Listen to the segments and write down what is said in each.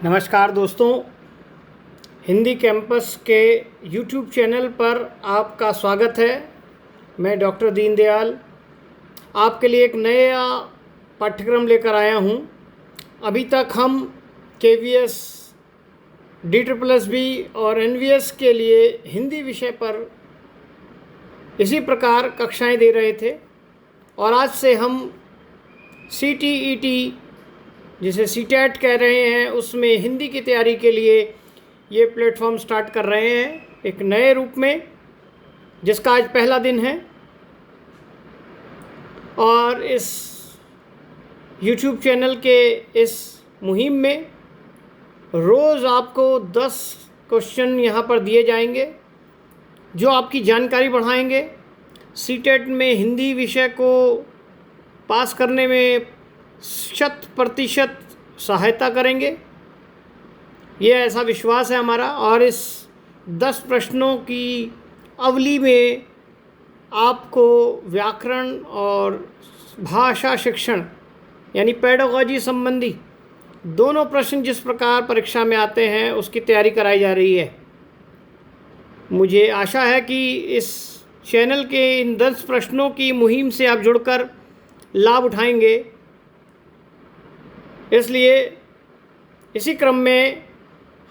नमस्कार दोस्तों, हिंदी कैंपस के यूट्यूब चैनल पर आपका स्वागत है। मैं डॉक्टर दीनदयाल आपके लिए एक नया पाठ्यक्रम लेकर आया हूं। अभी तक हम KVS, DSSB और NVS के लिए हिंदी विषय पर इसी प्रकार कक्षाएं दे रहे थे और आज से हम CTET जिसे CTET कह रहे हैं उसमें हिंदी की तैयारी के लिए ये प्लेटफॉर्म स्टार्ट कर रहे हैं एक नए रूप में, जिसका आज पहला दिन है। और इस YouTube चैनल के इस मुहिम में रोज़ आपको 10 क्वेश्चन यहाँ पर दिए जाएंगे जो आपकी जानकारी बढ़ाएंगे, CTET में हिंदी विषय को पास करने में 100% सहायता करेंगे, ये ऐसा विश्वास है हमारा। और इस 10 प्रश्नों की अवली में आपको व्याकरण और भाषा शिक्षण यानी पेडागॉजी संबंधी दोनों प्रश्न जिस प्रकार परीक्षा में आते हैं उसकी तैयारी कराई जा रही है। मुझे आशा है कि इस चैनल के इन 10 प्रश्नों की मुहिम से आप जुड़कर लाभ उठाएंगे। इसलिए इसी क्रम में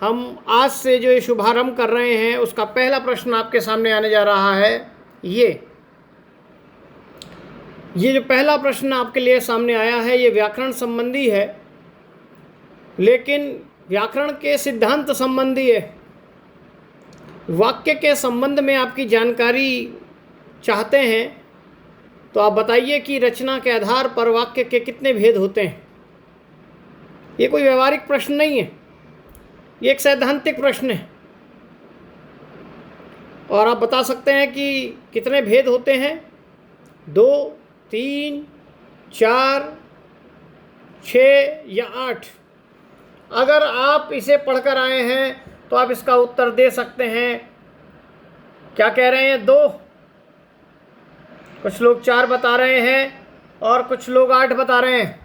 हम आज से जो शुभारंभ कर रहे हैं उसका पहला प्रश्न आपके सामने आने जा रहा है। ये जो पहला प्रश्न आपके लिए सामने आया है ये व्याकरण संबंधी है, लेकिन व्याकरण के सिद्धांत संबंधी है। वाक्य के संबंध में आपकी जानकारी चाहते हैं तो आप बताइए कि रचना के आधार पर वाक्य के कितने भेद होते हैं। ये कोई व्यवहारिक प्रश्न नहीं है, ये एक सैद्धांतिक प्रश्न है। और आप बता सकते हैं कि कितने भेद होते हैं, 2, 3, 4, 6 या 8। अगर आप इसे पढ़कर आए हैं तो आप इसका उत्तर दे सकते हैं। क्या कह रहे हैं? 2। कुछ लोग 4 बता रहे हैं और कुछ लोग 8 बता रहे हैं।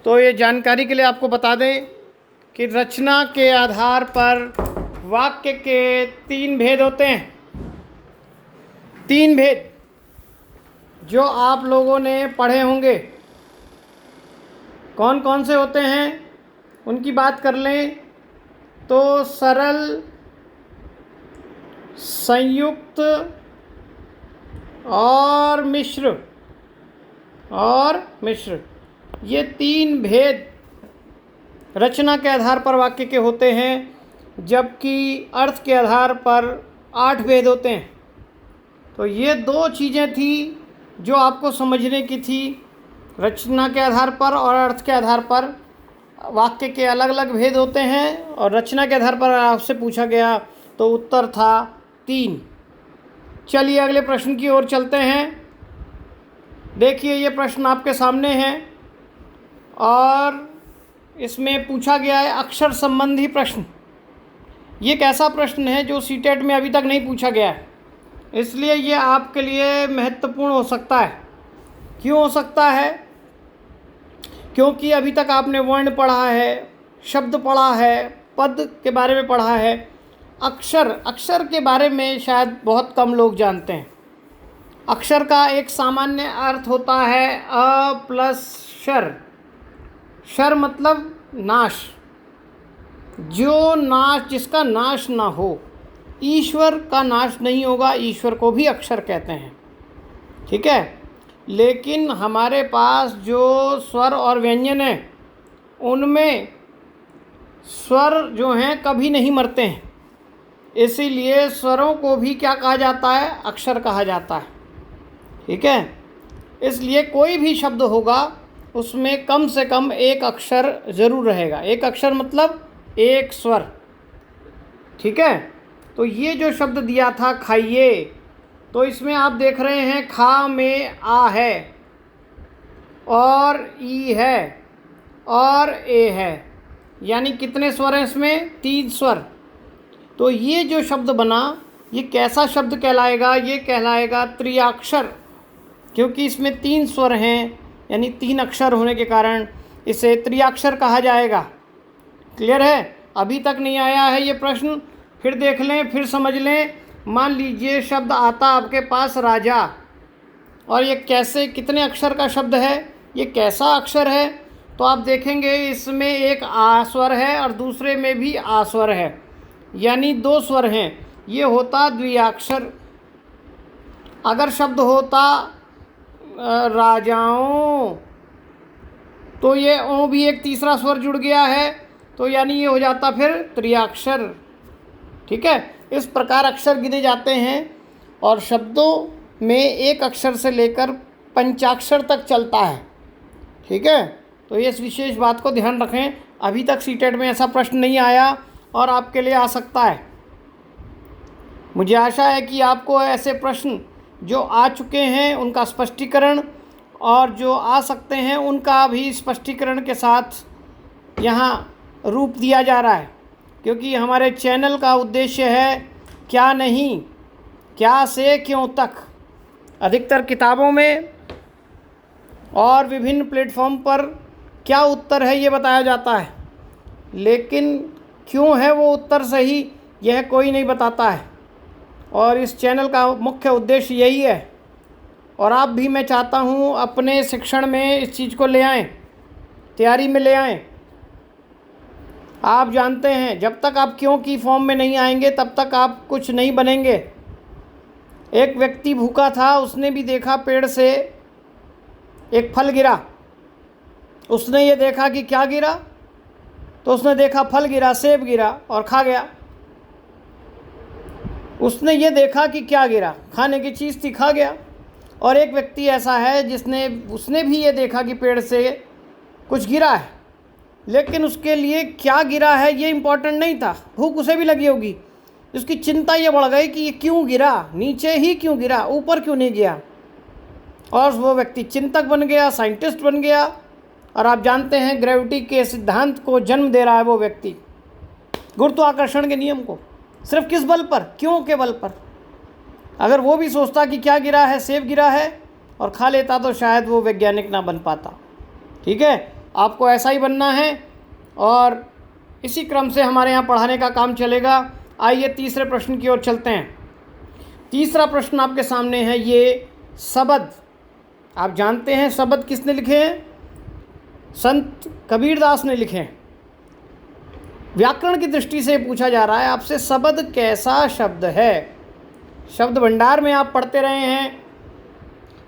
तो ये जानकारी के लिए आपको बता दें कि रचना के आधार पर वाक्य के 3 भेद होते हैं। 3 भेद जो आप लोगों ने पढ़े होंगे, कौन कौन से होते हैं उनकी बात कर लें तो सरल, संयुक्त और मिश्र ये 3 भेद रचना के आधार पर वाक्य के होते हैं, जबकि अर्थ के आधार पर 8 भेद होते हैं। तो ये 2 चीज़ें थी जो आपको समझने की थी। रचना के आधार पर और अर्थ के आधार पर वाक्य के अलग अलग भेद होते हैं, और रचना के आधार पर आपसे पूछा गया तो उत्तर था 3। चलिए अगले प्रश्न की ओर चलते हैं। देखिए ये प्रश्न आपके सामने है और इसमें पूछा गया है अक्षर संबंधी प्रश्न। ये एक ऐसा प्रश्न है जो CTET में अभी तक नहीं पूछा गया है, इसलिए ये आपके लिए महत्वपूर्ण हो सकता है। क्यों हो सकता है? क्योंकि अभी तक आपने वर्ण पढ़ा है, शब्द पढ़ा है, पद के बारे में पढ़ा है। अक्षर के बारे में शायद बहुत कम लोग जानते हैं। अक्षर का एक सामान्य अर्थ होता है अ प्लस शर। शर मतलब नाश, जो नाश जिसका नाश ना हो। ईश्वर का नाश नहीं होगा, ईश्वर को भी अक्षर कहते हैं, ठीक है। लेकिन हमारे पास जो स्वर और व्यंजन है उनमें स्वर जो हैं कभी नहीं मरते हैं, इसीलिए स्वरों को भी क्या कहा जाता है? अक्षर कहा जाता है, ठीक है। इसलिए कोई भी शब्द होगा उसमें कम से कम एक अक्षर ज़रूर रहेगा। एक अक्षर मतलब एक स्वर, ठीक है। तो ये जो शब्द दिया था खाइए, तो इसमें आप देख रहे हैं खा में आ है और ई है और ए है, यानी कितने स्वर हैं इसमें? 3 स्वर। तो ये जो शब्द बना ये कैसा शब्द कहलाएगा? ये कहलाएगा त्रियाक्षर, क्योंकि इसमें 3 स्वर हैं, यानी 3 अक्षर होने के कारण इसे त्रियाक्षर कहा जाएगा। क्लियर है? अभी तक नहीं आया है ये प्रश्न, फिर देख लें, फिर समझ लें। मान लीजिए शब्द आता आपके पास राजा, और ये कैसे, कितने अक्षर का शब्द है, ये कैसा अक्षर है, तो आप देखेंगे इसमें एक आ स्वर है और दूसरे में भी आ स्वर है, यानी 2 स्वर हैं। ये होता द्विअक्षर। अगर शब्द होता राजाओं, तो ये ओ भी एक तीसरा स्वर जुड़ गया है, तो यानी ये हो जाता फिर त्रिअक्षर। ठीक है, इस प्रकार अक्षर गिने जाते हैं और शब्दों में एक अक्षर से लेकर पंचाक्षर तक चलता है। ठीक है, तो ये इस विशेष बात को ध्यान रखें। अभी तक सीटेट में ऐसा प्रश्न नहीं आया और आपके लिए आ सकता है। मुझे आशा है कि आपको ऐसे प्रश्न जो आ चुके हैं उनका स्पष्टीकरण और जो आ सकते हैं उनका भी स्पष्टीकरण के साथ यहाँ रूप दिया जा रहा है, क्योंकि हमारे चैनल का उद्देश्य है क्या नहीं, क्या से क्यों तक। अधिकतर किताबों में और विभिन्न प्लेटफॉर्म पर क्या उत्तर है ये बताया जाता है, लेकिन क्यों है वो उत्तर सही यह कोई नहीं बताता है। और इस चैनल का मुख्य उद्देश्य यही है, और आप भी, मैं चाहता हूँ अपने शिक्षण में इस चीज़ को ले आएँ, तैयारी में ले आएँ। आप जानते हैं जब तक आप क्यों की फॉर्म में नहीं आएंगे तब तक आप कुछ नहीं बनेंगे। एक व्यक्ति भूखा था, उसने भी देखा पेड़ से एक फल गिरा। उसने ये देखा कि क्या गिरा, तो उसने देखा फल गिरा, सेब गिरा और खा गया। उसने ये देखा कि क्या गिरा, खाने की चीज़ थी, खा गया। और एक व्यक्ति ऐसा है उसने भी ये देखा कि पेड़ से कुछ गिरा है, लेकिन उसके लिए क्या गिरा है ये इम्पोर्टेंट नहीं था। भूख उसे भी लगी होगी, उसकी चिंता ये बढ़ गई कि ये क्यों गिरा, नीचे ही क्यों गिरा, ऊपर क्यों नहीं गया। और वो व्यक्ति चिंतक बन गया, साइंटिस्ट बन गया। और आप जानते हैं ग्रेविटी के सिद्धांत को जन्म दे रहा है वो व्यक्ति, गुरुत्वाकर्षण के नियम को। सिर्फ किस बल पर? क्यों के बल पर। अगर वो भी सोचता कि क्या गिरा है, सेब गिरा है, और खा लेता, तो शायद वो वैज्ञानिक ना बन पाता। ठीक है, आपको ऐसा ही बनना है और इसी क्रम से हमारे यहाँ पढ़ाने का काम चलेगा। आइए तीसरे प्रश्न की ओर चलते हैं। तीसरा प्रश्न आपके सामने है ये शब्द। आप जानते हैं शब्द किसने लिखे हैं? संत कबीरदास ने लिखे हैं। व्याकरण की दृष्टि से पूछा जा रहा है आपसे, शब्द कैसा शब्द है? शब्द भंडार में आप पढ़ते रहे हैं,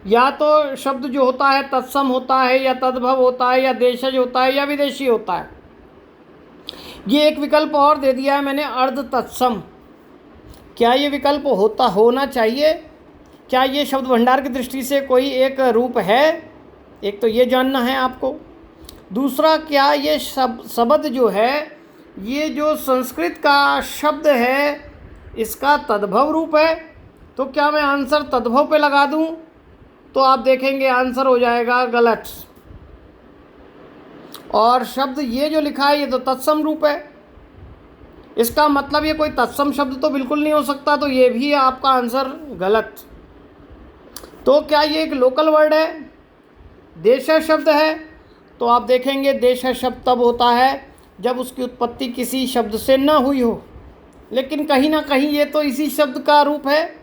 या तो शब्द जो होता है तत्सम होता है, या तद्भव होता है, या देशज होता है, या विदेशी होता है। ये एक विकल्प और दे दिया है मैंने, अर्ध तत्सम। क्या ये विकल्प होना चाहिए? क्या ये शब्द भंडार की दृष्टि से कोई एक रूप है? एक तो ये जानना है आपको। दूसरा, क्या ये शब्द जो है, ये जो संस्कृत का शब्द है, इसका तद्भव रूप है? तो क्या मैं आंसर तद्भव पे लगा दूं? तो आप देखेंगे आंसर हो जाएगा गलत। और शब्द ये जो लिखा है ये तो तत्सम रूप है, इसका मतलब ये कोई तत्सम शब्द तो बिल्कुल नहीं हो सकता, तो ये भी आपका आंसर गलत। तो क्या ये एक लोकल वर्ड है, देश शब्द है? तो आप देखेंगे देश शब्द तब होता है जब उसकी उत्पत्ति किसी शब्द से ना हुई हो, लेकिन कहीं ना कहीं ये तो इसी शब्द का रूप है,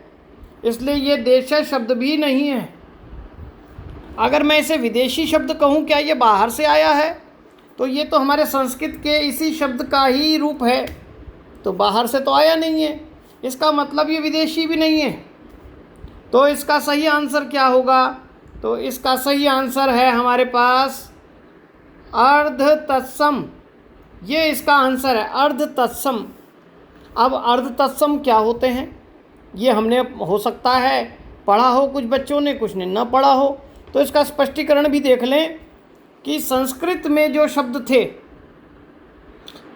इसलिए ये देश शब्द भी नहीं है। अगर मैं इसे विदेशी शब्द कहूँ, क्या ये बाहर से आया है? तो ये तो हमारे संस्कृत के इसी शब्द का ही रूप है, तो बाहर से तो आया नहीं है, इसका मतलब ये विदेशी भी नहीं है। तो इसका सही आंसर क्या होगा? तो इसका सही आंसर है हमारे पास अर्ध तत्सम। ये इसका आंसर है, अर्ध तत्सम। अब अर्ध तत्सम क्या होते हैं ये हमने, हो सकता है पढ़ा हो कुछ बच्चों ने, कुछ ने ना पढ़ा हो, तो इसका स्पष्टीकरण भी देख लें कि संस्कृत में जो शब्द थे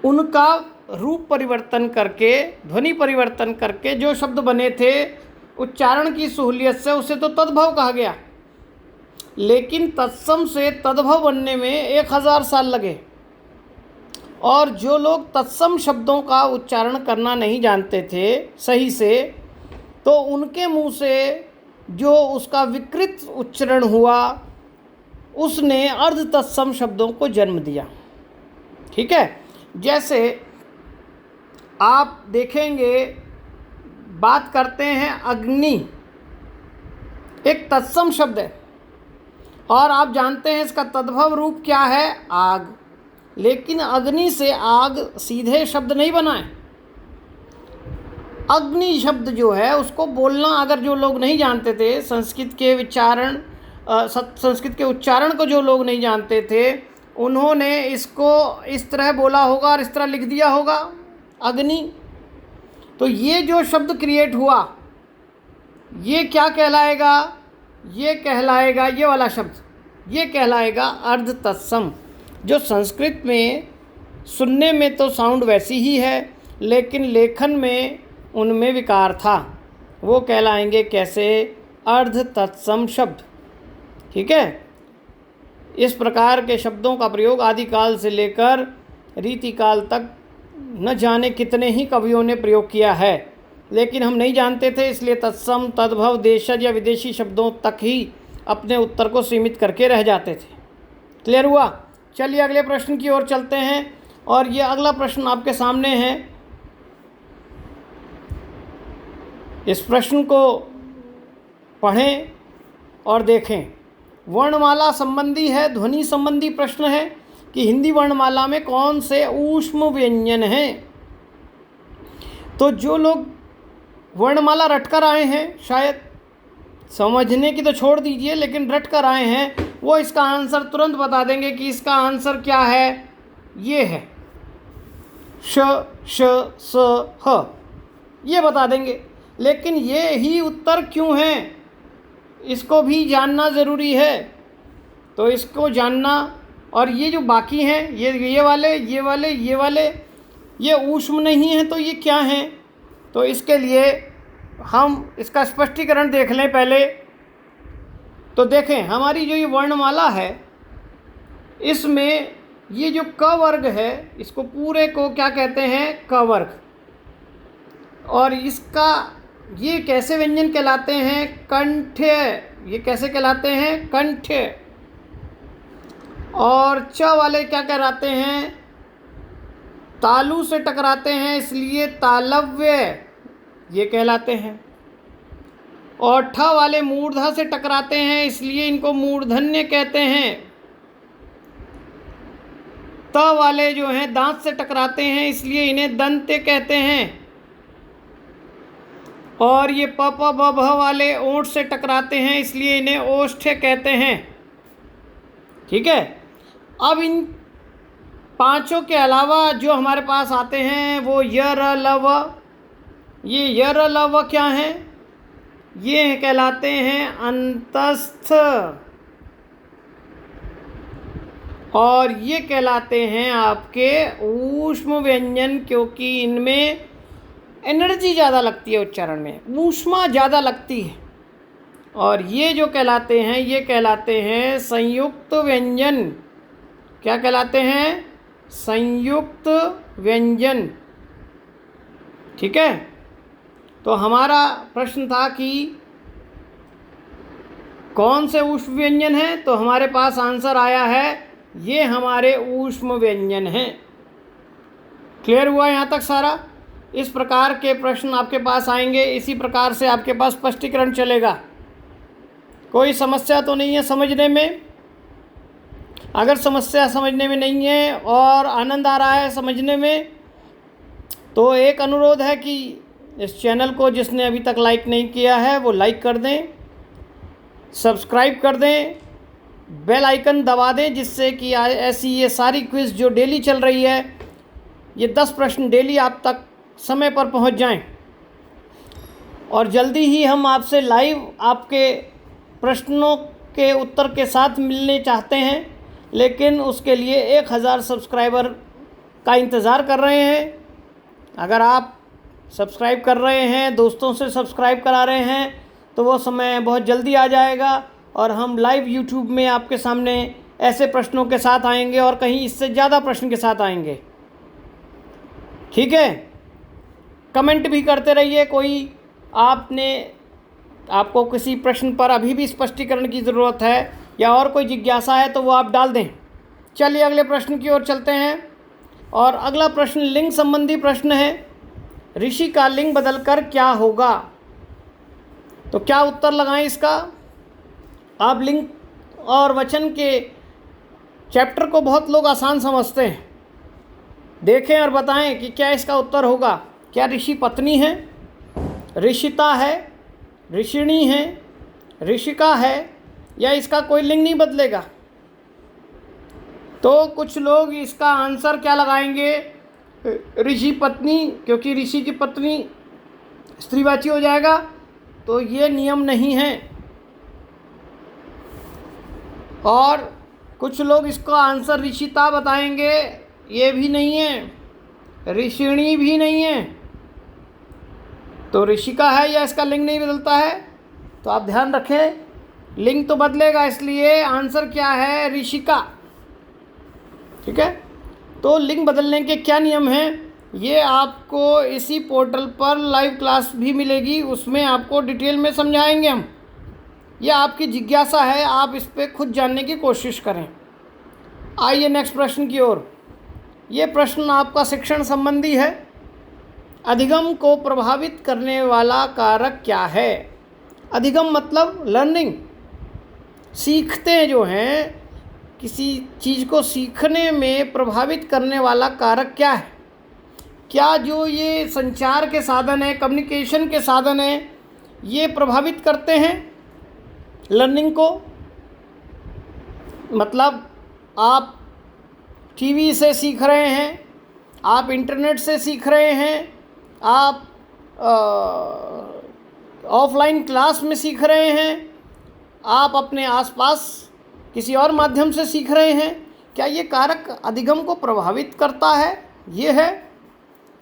उनका रूप परिवर्तन करके, ध्वनि परिवर्तन करके जो शब्द बने थे, उच्चारण की सहूलियत से उसे तो तद्भव कहा गया, लेकिन तत्सम से तद्भव बनने में 1000 साल लगे। और जो लोग तत्सम शब्दों का उच्चारण करना नहीं जानते थे सही से, तो उनके मुंह से जो उसका विकृत उच्चारण हुआ, उसने अर्ध तत्सम शब्दों को जन्म दिया। ठीक है, जैसे आप देखेंगे, बात करते हैं अग्नि, एक तत्सम शब्द है और आप जानते हैं इसका तद्भव रूप क्या है, आग। लेकिन अग्नि से आग सीधे शब्द नहीं बना है। अग्नि शब्द जो है उसको बोलना, अगर जो लोग नहीं जानते थे संस्कृत के उच्चारण को जो लोग नहीं जानते थे, उन्होंने इसको इस तरह बोला होगा और इस तरह लिख दिया होगा, अग्नि। तो ये जो शब्द क्रिएट हुआ, ये क्या कहलाएगा, ये कहलाएगा, ये वाला शब्द, ये कहलाएगा अर्ध तत्सम, जो संस्कृत में सुनने में तो साउंड वैसी ही है लेकिन लेखन में उनमें विकार था। वो कहलाएंगे कैसे, अर्ध तत्सम शब्द। ठीक है। इस प्रकार के शब्दों का प्रयोग आदिकाल से लेकर रीतिकाल तक न जाने कितने ही कवियों ने प्रयोग किया है, लेकिन हम नहीं जानते थे, इसलिए तत्सम, तद्भव, देशज या विदेशी शब्दों तक ही अपने उत्तर को सीमित करके रह जाते थे। क्लियर हुआ? चलिए अगले प्रश्न की ओर चलते हैं और ये अगला प्रश्न आपके सामने है। इस प्रश्न को पढ़ें और देखें। वर्णमाला संबंधी है, ध्वनि संबंधी प्रश्न है कि हिंदी वर्णमाला में कौन से ऊष्म व्यंजन हैं। तो जो लोग वर्णमाला रटकर आए हैं, शायद समझने की तो छोड़ दीजिए, लेकिन रटकर आए हैं, वो इसका आंसर तुरंत बता देंगे कि इसका आंसर क्या है। ये है श, श, स, ह, ये बता देंगे। लेकिन ये ही उत्तर क्यों है, इसको भी जानना ज़रूरी है। तो इसको जानना, और ये जो बाकी हैं, ये वाले, ये वाले, ये वाले, ये ऊष्म नहीं हैं, तो ये क्या हैं? तो इसके लिए हम इसका स्पष्टीकरण देख लें पहले। तो देखें, हमारी जो ये वर्णमाला है, इसमें ये जो क वर्ग है, इसको पूरे को क्या कहते हैं, क वर्ग। और इसका ये कैसे व्यंजन कहलाते हैं, कंठ्य। ये कैसे कहलाते हैं, कंठ्य। और च वाले क्या कहलाते हैं, तालु से टकराते हैं, इसलिए तालव्य ये कहलाते हैं। और ठ वाले मूर्धा से टकराते हैं, इसलिए इनको मूर्धन्य कहते हैं। त वाले जो हैं दांत से टकराते हैं, इसलिए इन्हें दंत्य कहते हैं। और ये प प ब भ वाले ओंठ से टकराते हैं, इसलिए इन्हें ओष्ठ्य कहते हैं। ठीक है। अब इन पांचों के अलावा जो हमारे पास आते हैं वो य र ल व। ये य र ल व क्या हैं, ये कहलाते हैं अंतस्थ, और ये कहलाते हैं आपके ऊष्म व्यंजन, क्योंकि इनमें एनर्जी ज़्यादा लगती है, उच्चारण में ऊष्मा ज़्यादा लगती है। और ये जो कहलाते हैं, ये कहलाते हैं संयुक्त व्यंजन। क्या कहलाते हैं, संयुक्त व्यंजन। ठीक है। तो हमारा प्रश्न था कि कौन से ऊष्म व्यंजन हैं, तो हमारे पास आंसर आया है, ये हमारे ऊष्म व्यंजन हैं। क्लियर हुआ यहाँ तक सारा? इस प्रकार के प्रश्न आपके पास आएंगे, इसी प्रकार से आपके पास स्पष्टीकरण चलेगा। कोई समस्या तो नहीं है समझने में? अगर समस्या समझने में नहीं है और आनंद आ रहा है समझने में, तो एक अनुरोध है कि इस चैनल को जिसने अभी तक लाइक नहीं किया है वो लाइक कर दें, सब्सक्राइब कर दें, बेल आइकन दबा दें, जिससे कि ऐसी ये सारी क्विज़ जो डेली चल रही है, ये 10 प्रश्न डेली आप तक समय पर पहुंच जाएं। और जल्दी ही हम आपसे लाइव आपके प्रश्नों के उत्तर के साथ मिलने चाहते हैं, लेकिन उसके लिए 1000 सब्सक्राइबर का इंतज़ार कर रहे हैं। अगर आप सब्सक्राइब कर रहे हैं, दोस्तों से सब्सक्राइब करा रहे हैं, तो वो समय बहुत जल्दी आ जाएगा और हम लाइव यूट्यूब में आपके सामने ऐसे प्रश्नों के साथ आएंगे और कहीं इससे ज़्यादा प्रश्न के साथ आएंगे। ठीक है। कमेंट भी करते रहिए, कोई आपको किसी प्रश्न पर अभी भी स्पष्टीकरण की ज़रूरत है या और कोई जिज्ञासा है तो वो आप डाल दें। चलिए अगले प्रश्न की ओर चलते हैं। और अगला प्रश्न लिंग संबंधी प्रश्न है, ऋषि का लिंग बदलकर क्या होगा? तो क्या उत्तर लगाएं इसका? आप लिंग और वचन के चैप्टर को बहुत लोग आसान समझते हैं, देखें और बताएं कि क्या इसका उत्तर होगा। क्या ऋषि पत्नी है, ऋषिता है, ऋषिणी है, ऋषिका है, या इसका कोई लिंग नहीं बदलेगा? तो कुछ लोग इसका आंसर क्या लगाएंगे, ऋषि पत्नी, क्योंकि ऋषि की पत्नी स्त्रीवाची हो जाएगा। तो ये नियम नहीं है। और कुछ लोग इसका आंसर ऋषिता बताएंगे, ये भी नहीं है, ऋषिणी भी नहीं है। तो ऋषिका है या इसका लिंग नहीं बदलता है? तो आप ध्यान रखें, लिंग तो बदलेगा, इसलिए आंसर क्या है, ऋषिका। ठीक है, तो लिंग बदलने के क्या नियम हैं ये आपको इसी पोर्टल पर लाइव क्लास भी मिलेगी, उसमें आपको डिटेल में समझाएंगे हम। यह आपकी जिज्ञासा है, आप इस पर खुद जानने की कोशिश करें। आइए नेक्स्ट प्रश्न की ओर। ये प्रश्न आपका शिक्षण संबंधी है। अधिगम को प्रभावित करने वाला कारक क्या है? अधिगम मतलब लर्निंग, सीखते जो हैं, किसी चीज़ को सीखने में प्रभावित करने वाला कारक क्या है? क्या जो ये संचार के साधन है, कम्युनिकेशन के साधन है, ये प्रभावित करते हैं लर्निंग को? मतलब आप टीवी से सीख रहे हैं, आप इंटरनेट से सीख रहे हैं, आप ऑफलाइन क्लास में सीख रहे हैं, आप अपने आसपास किसी और माध्यम से सीख रहे हैं, क्या ये कारक अधिगम को प्रभावित करता है? ये है।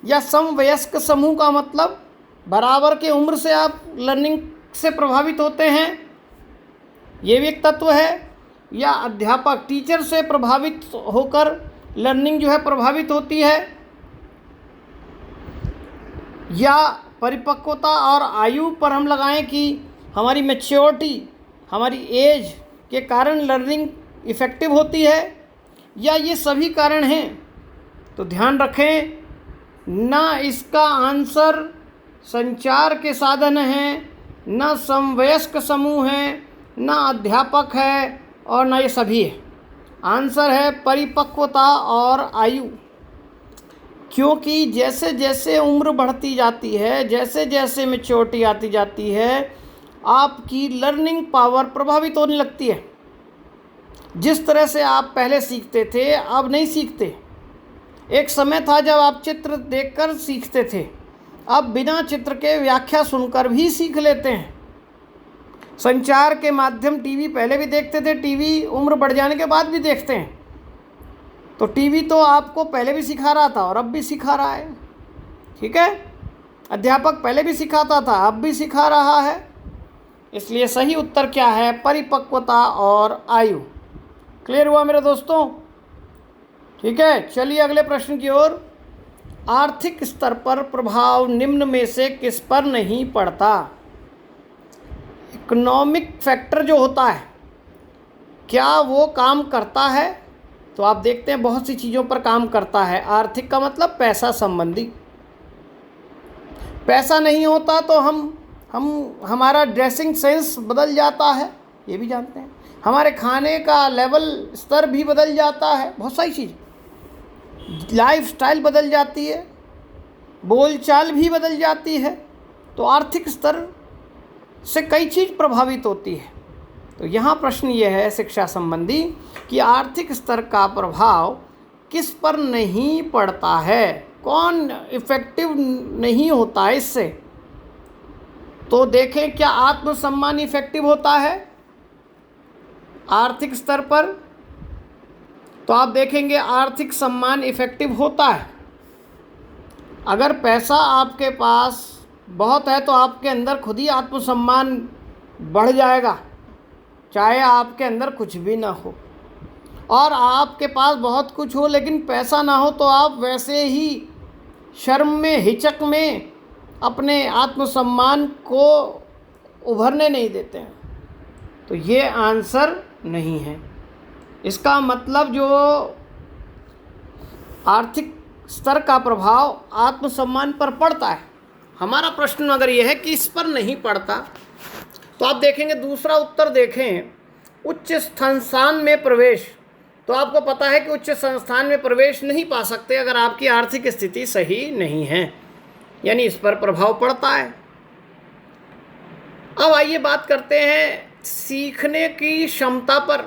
या समवयस्क समूह का मतलब बराबर के उम्र से आप लर्निंग से प्रभावित होते हैं, ये भी एक तत्व है। या अध्यापक टीचर से प्रभावित होकर लर्निंग जो है प्रभावित होती है। या परिपक्वता और आयु पर हम लगाएं कि हमारी मैच्योरिटी, हमारी एज के कारण लर्निंग इफ़ेक्टिव होती है, या ये सभी कारण हैं? तो ध्यान रखें, ना इसका आंसर संचार के साधन हैं, ना समवयस्क समूह हैं, ना अध्यापक है, और ना ये सभी है। आंसर है परिपक्वता और आयु। क्योंकि जैसे जैसे उम्र बढ़ती जाती है, जैसे जैसे मैच्योरिटी आती जाती है, आपकी लर्निंग पावर प्रभावित होने लगती है। जिस तरह से आप पहले सीखते थे, अब नहीं सीखते। एक समय था जब आप चित्र देखकर सीखते थे, अब बिना चित्र के व्याख्या सुनकर भी सीख लेते हैं। संचार के माध्यम टीवी पहले भी देखते थे, टीवी उम्र बढ़ जाने के बाद भी देखते हैं। तो टीवी तो आपको पहले भी सिखा रहा था और अब भी सिखा रहा है। ठीक है, अध्यापक पहले भी सिखाता था, अब भी सिखा रहा है। इसलिए सही उत्तर क्या है, परिपक्वता और आयु। क्लियर हुआ मेरे दोस्तों? ठीक है, चलिए अगले प्रश्न की ओर। आर्थिक स्तर पर प्रभाव निम्न में से किस पर नहीं पड़ता? इकोनॉमिक फैक्टर जो होता है, क्या वो काम करता है? तो आप देखते हैं बहुत सी चीज़ों पर काम करता है। आर्थिक का मतलब पैसा संबंधी। पैसा नहीं होता तो हमारा ड्रेसिंग सेंस बदल जाता है, ये भी जानते हैं। हमारे खाने का लेवल स्तर भी बदल जाता है, बहुत सारी चीज़, लाइफ स्टाइल बदल जाती है, बोलचाल भी बदल जाती है। तो आर्थिक स्तर से कई चीज़ प्रभावित होती है। तो यहाँ प्रश्न ये है शिक्षा संबंधी कि आर्थिक स्तर का प्रभाव किस पर नहीं पड़ता है, कौन इफ़ेक्टिव नहीं होता है इससे? तो देखें, क्या आत्मसम्मान इफ़ेक्टिव होता है आर्थिक स्तर पर? तो आप देखेंगे आर्थिक सम्मान इफ़ेक्टिव होता है। अगर पैसा आपके पास बहुत है तो आपके अंदर खुद ही आत्मसम्मान बढ़ जाएगा, चाहे आपके अंदर कुछ भी ना हो। और आपके पास बहुत कुछ हो लेकिन पैसा ना हो तो आप वैसे ही शर्म में, हिचक में अपने आत्मसम्मान को उभरने नहीं देते हैं। तो ये आंसर नहीं है। इसका मतलब जो आर्थिक स्तर का प्रभाव आत्मसम्मान पर पड़ता है। हमारा प्रश्न अगर यह है कि इस पर नहीं पड़ता, तो आप देखेंगे दूसरा उत्तर देखें, उच्च संस्थान में प्रवेश। तो आपको पता है कि उच्च संस्थान में प्रवेश नहीं पा सकते अगर आपकी आर्थिक स्थिति सही नहीं है, यानी इस पर प्रभाव पड़ता है। अब आइए बात करते हैं सीखने की क्षमता पर।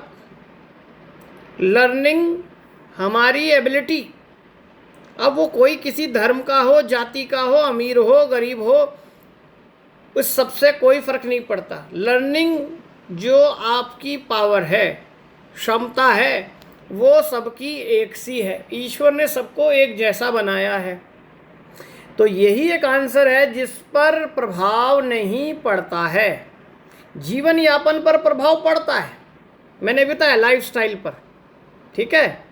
लर्निंग हमारी एबिलिटी, अब वो कोई किसी धर्म का हो, जाति का हो, अमीर हो, गरीब हो, उस सबसे कोई फर्क नहीं पड़ता। लर्निंग जो आपकी पावर है, क्षमता है, वो सबकी एक सी है। ईश्वर ने सबको एक जैसा बनाया है। तो यही एक आंसर है जिस पर प्रभाव नहीं पड़ता है। जीवन यापन पर प्रभाव पड़ता है, मैंने बताया लाइफस्टाइल पर, ठीक है।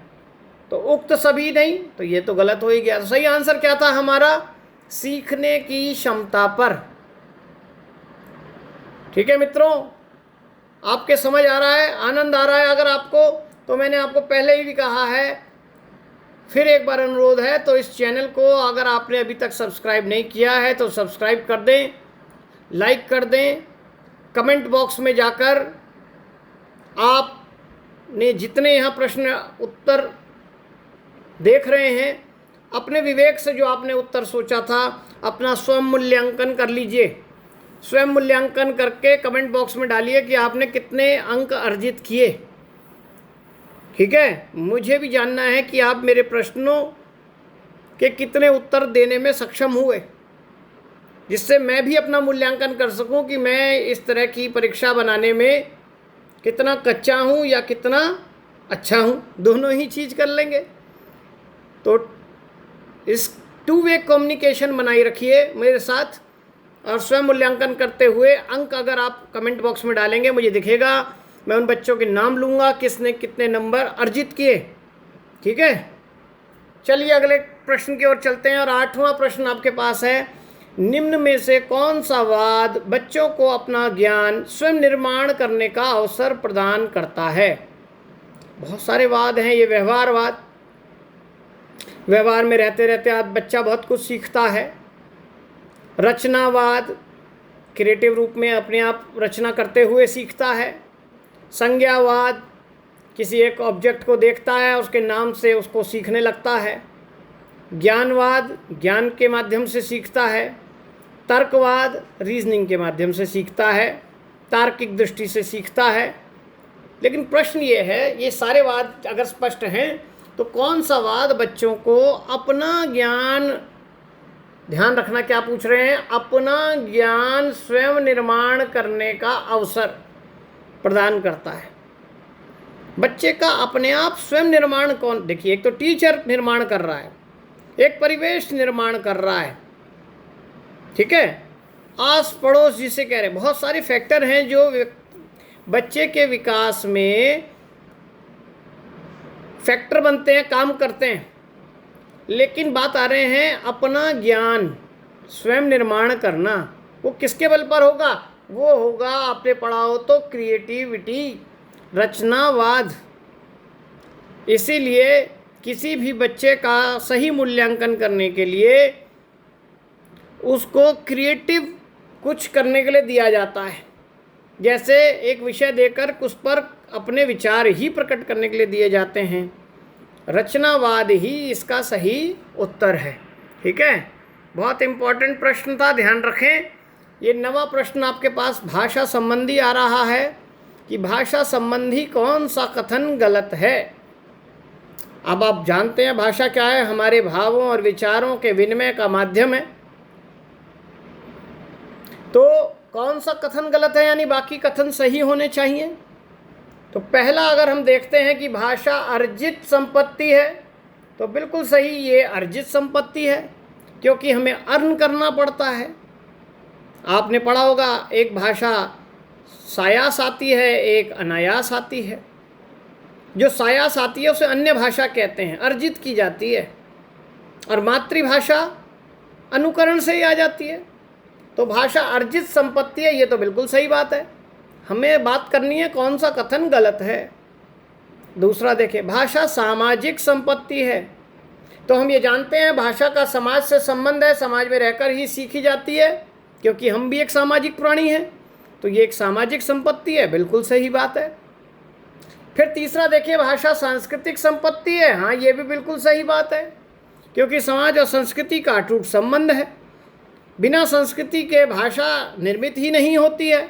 तो उक्त सभी नहीं, तो ये तो गलत हो ही गया। तो सही आंसर क्या था हमारा? सीखने की क्षमता पर। ठीक है मित्रों, आपके समझ आ रहा है, आनंद आ रहा है अगर आपको, तो मैंने आपको पहले ही भी कहा है, फिर एक बार अनुरोध है, तो इस चैनल को अगर आपने अभी तक सब्सक्राइब नहीं किया है तो सब्सक्राइब कर दें, लाइक कर दें। कमेंट बॉक्स में जाकर आपने जितने यहाँ प्रश्न उत्तर देख रहे हैं, अपने विवेक से जो आपने उत्तर सोचा था, अपना स्वयं मूल्यांकन कर लीजिए। स्वयं मूल्यांकन करके कमेंट बॉक्स में डालिए कि आपने कितने अंक अर्जित किए। ठीक है, मुझे भी जानना है कि आप मेरे प्रश्नों के कितने उत्तर देने में सक्षम हुए, जिससे मैं भी अपना मूल्यांकन कर सकूं कि मैं इस तरह की परीक्षा बनाने में कितना कच्चा हूं या कितना अच्छा हूं। दोनों ही चीज़ कर लेंगे। तो इस टू वे कम्युनिकेशन बनाई रखिए मेरे साथ, और स्वयं मूल्यांकन करते हुए अंक अगर आप कमेंट बॉक्स में डालेंगे, मुझे दिखेगा, मैं उन बच्चों के नाम लूँगा किसने कितने नंबर अर्जित किए। ठीक है, चलिए अगले प्रश्न की ओर चलते हैं। और 8वां प्रश्न आपके पास है, निम्न में से कौन सा वाद बच्चों को अपना ज्ञान स्वयं निर्माण करने का अवसर प्रदान करता है? बहुत सारे वाद हैं। ये व्यवहारवाद, व्यवहार में रहते रहते आप बच्चा बहुत कुछ सीखता है। रचनावाद, क्रिएटिव रूप में अपने आप रचना करते हुए सीखता है। संज्ञावाद, किसी एक ऑब्जेक्ट को देखता है, उसके नाम से उसको सीखने लगता है। ज्ञानवाद, ज्ञान के माध्यम से सीखता है। तर्कवाद, रीजनिंग के माध्यम से सीखता है, तार्किक दृष्टि से सीखता है। लेकिन प्रश्न ये है, ये सारे वाद अगर स्पष्ट हैं, तो कौन सा वाद बच्चों को अपना ज्ञान, ध्यान रखना क्या पूछ रहे हैं, अपना ज्ञान स्वयं निर्माण करने का अवसर प्रदान करता है? बच्चे का अपने आप स्वयं निर्माण कौन, देखिए, एक तो टीचर निर्माण कर रहा है, एक परिवेश निर्माण कर रहा है, ठीक है, आस पड़ोस जिसे कह रहे हैं, बहुत सारे फैक्टर हैं जो बच्चे के विकास में फैक्टर बनते हैं, काम करते हैं। लेकिन बात आ रहे हैं अपना ज्ञान स्वयं निर्माण करना, वो किसके बल पर होगा? वो होगा, आपने पढ़ा हो तो, क्रिएटिविटी, रचनावाद। इसीलिए किसी भी बच्चे का सही मूल्यांकन करने के लिए उसको क्रिएटिव कुछ करने के लिए दिया जाता है। जैसे एक विषय देकर उस पर अपने विचार ही प्रकट करने के लिए दिए जाते हैं। रचनावाद ही इसका सही उत्तर है। ठीक है, बहुत इम्पोर्टेंट प्रश्न था, ध्यान रखें। ये 9वां प्रश्न आपके पास भाषा संबंधी आ रहा है कि भाषा संबंधी कौन सा कथन गलत है। अब आप जानते हैं भाषा क्या है, हमारे भावों और विचारों के विनिमय का माध्यम है। तो कौन सा कथन गलत है, यानी बाकी कथन सही होने चाहिए। तो पहला अगर हम देखते हैं कि भाषा अर्जित संपत्ति है, तो बिल्कुल सही, ये अर्जित संपत्ति है, क्योंकि हमें अर्न करना पड़ता है। आपने पढ़ा होगा, एक भाषा सायास आती है, एक अनायास आती है। जो सायास आती है उसे अन्य भाषा कहते हैं, अर्जित की जाती है। और मातृभाषा अनुकरण से ही आ जाती है। तो भाषा अर्जित संपत्ति है, ये तो बिल्कुल सही बात है। हमें बात करनी है कौन सा कथन गलत है। दूसरा देखिए, भाषा सामाजिक संपत्ति है। तो हम ये जानते हैं भाषा का समाज से संबंध है, समाज में रहकर ही सीखी जाती है, क्योंकि हम भी एक सामाजिक प्राणी हैं। तो ये एक सामाजिक संपत्ति है, बिल्कुल सही बात है। फिर तीसरा देखिए, भाषा सांस्कृतिक संपत्ति है। हाँ, ये भी बिल्कुल सही बात है, क्योंकि समाज और संस्कृति का अटूट संबंध है। बिना संस्कृति के भाषा निर्मित ही नहीं होती है।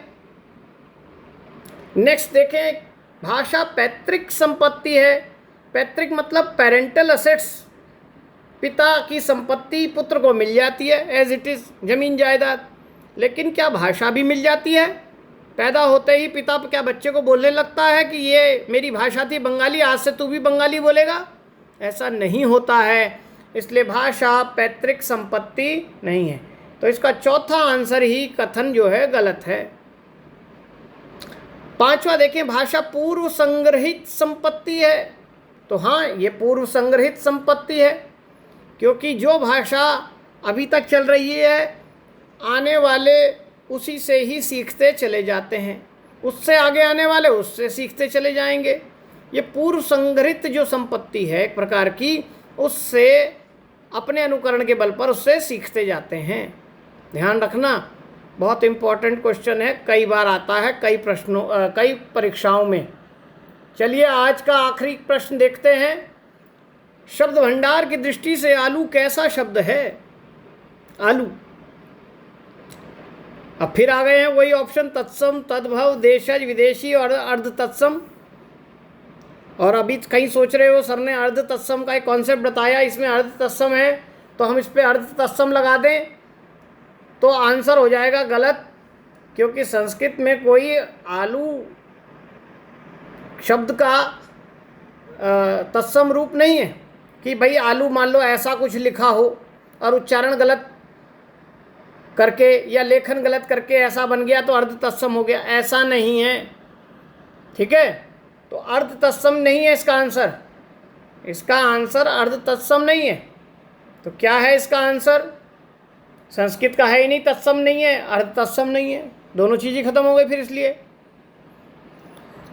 नेक्स्ट देखें, भाषा पैतृक संपत्ति है। पैतृक मतलब पेरेंटल असेट्स, पिता की संपत्ति पुत्र को मिल जाती है एज इट इज़, जमीन जायदाद। लेकिन क्या भाषा भी मिल जाती है? पैदा होते ही पिता क्या बच्चे को बोलने लगता है कि ये मेरी भाषा थी बंगाली, आज से तू भी बंगाली बोलेगा? ऐसा नहीं होता है। इसलिए भाषा पैतृक संपत्ति नहीं है। तो इसका चौथा आंसर ही कथन जो है गलत है। पांचवा देखें, भाषा पूर्व संग्रहित संपत्ति है। तो हाँ, ये पूर्व संग्रहित संपत्ति है, क्योंकि जो भाषा अभी तक चल रही है, आने वाले उसी से ही सीखते चले जाते हैं, उससे आगे आने वाले उससे सीखते चले जाएंगे। ये पूर्व संग्रहित जो संपत्ति है एक प्रकार की, उससे अपने अनुकरण के बल पर उससे सीखते जाते हैं। ध्यान रखना, बहुत इम्पोर्टेंट क्वेश्चन है, कई बार आता है कई परीक्षाओं में। चलिए आज का आखिरी प्रश्न देखते हैं। शब्द भंडार की दृष्टि से आलू कैसा शब्द है? आलू। अब फिर आ गए हैं वही ऑप्शन, तत्सम, तद्भव, देशज, विदेशी और अर्ध तत्सम। और अभी कहीं सोच रहे हो सर ने अर्ध तत्सम का एक कॉन्सेप्ट बताया, इसमें अर्ध तत्सम है तो हम इस पर अर्ध तत्सम लगा दें, तो आंसर हो जाएगा गलत, क्योंकि संस्कृत में कोई आलू शब्द का तत्सम रूप नहीं है कि भाई आलू मान लो ऐसा कुछ लिखा हो और उच्चारण गलत करके या लेखन गलत करके ऐसा बन गया तो अर्ध तत्सम हो गया, ऐसा नहीं है। ठीक है, तो अर्ध तत्सम नहीं है इसका आंसर। इसका आंसर अर्ध तत्सम नहीं है। तो क्या है इसका आंसर? संस्कृत का है ही नहीं, तत्सम नहीं है, अर्ध तत्सम नहीं है, दोनों चीज़ें खत्म हो गई फिर। इसलिए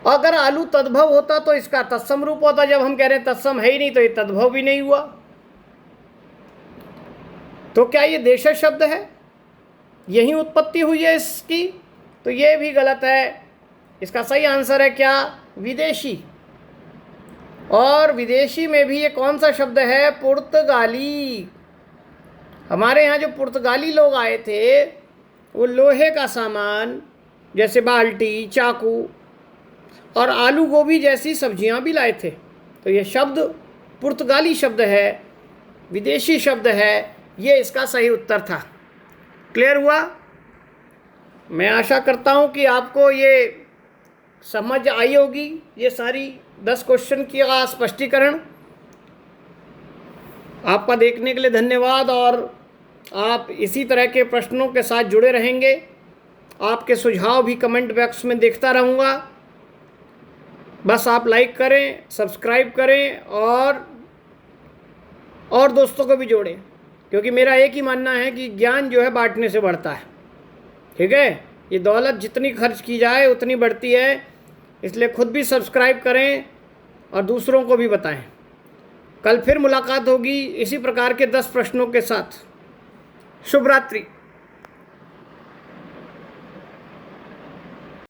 अगर आलू तद्भव होता तो इसका तत्सम रूप होता। जब हम कह रहे हैं तत्सम है ही नहीं, तो ये तद्भव भी नहीं हुआ। तो क्या ये देशज शब्द है? यही उत्पत्ति हुई है इसकी? तो ये भी गलत है। इसका सही आंसर है क्या? विदेशी। और विदेशी में भी ये कौन सा शब्द है? पुर्तगाली। हमारे यहाँ जो पुर्तगाली लोग आए थे, वो लोहे का सामान जैसे बाल्टी, चाकू और आलू गोभी जैसी सब्जियां भी लाए थे। तो ये शब्द पुर्तगाली शब्द है, विदेशी शब्द है। ये इसका सही उत्तर था। क्लियर हुआ? मैं आशा करता हूँ कि आपको ये समझ आई होगी, ये सारी 10 क्वेश्चन की स्पष्टीकरण। आपका देखने के लिए धन्यवाद, और आप इसी तरह के प्रश्नों के साथ जुड़े रहेंगे। आपके सुझाव भी कमेंट बॉक्स में देखता रहूँगा। बस आप लाइक करें, सब्सक्राइब करें और दोस्तों को भी जोड़ें, क्योंकि मेरा एक ही मानना है कि ज्ञान जो है बांटने से बढ़ता है। ठीक है, ये दौलत जितनी खर्च की जाए उतनी बढ़ती है। इसलिए खुद भी सब्सक्राइब करें और दूसरों को भी बताएं। कल फिर मुलाकात होगी इसी प्रकार के 10 प्रश्नों के साथ। शुभ रात्रि।